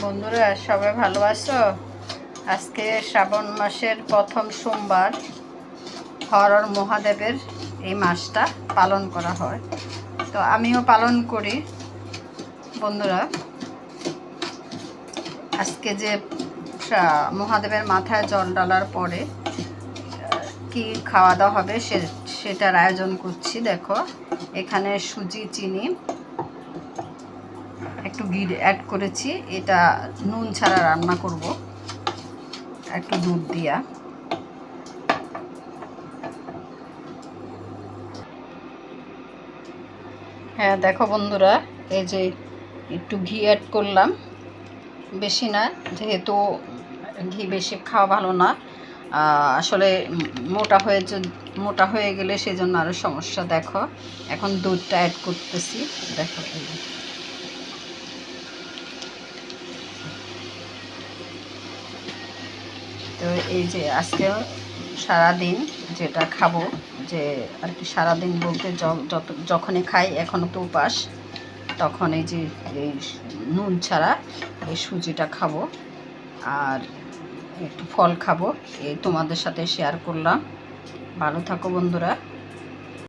বন্ধুরা সবাই ভালো আছো? আজকে শ্রাবণ মাসের প্রথম সোমবার হর হর মহাদেবের এই মাসটা পালন করা হয়। তো আমিও পালন করি। বন্ধুরা, আজকে যে মহাদেবের মাথায় জল ঢালার পরে কি খাওয়া দাওয়া হবে সেটার আয়োজন করছি। দেখো, এখানে সুজি, চিনি, একটু ঘি অ্যাড করেছি। এটা নুন ছাড়া রান্না করব, একটু দুধ দিয়া। হ্যাঁ দেখো বন্ধুরা, এই যে একটু ঘি অ্যাড করলাম, বেশি না, যেহেতু ঘি বেশি খাওয়া ভালো না। আসলে মোটা হয়ে গেলে সেজন্য আরও সমস্যা। দেখো, এখন দুধটা অ্যাড করতেছি। দেখো, তো এই যে আজকে সারাদিন যেটা খাবো, যে আর কি সারাদিন বলতে যখনই খাই, এখনও তো উপাস, তখন এই যে এই নুন ছাড়া এই সুজিটা খাবো আর একটু ফল খাবো। এই তোমাদের সাথে শেয়ার করলাম। ভালো থাকো বন্ধুরা।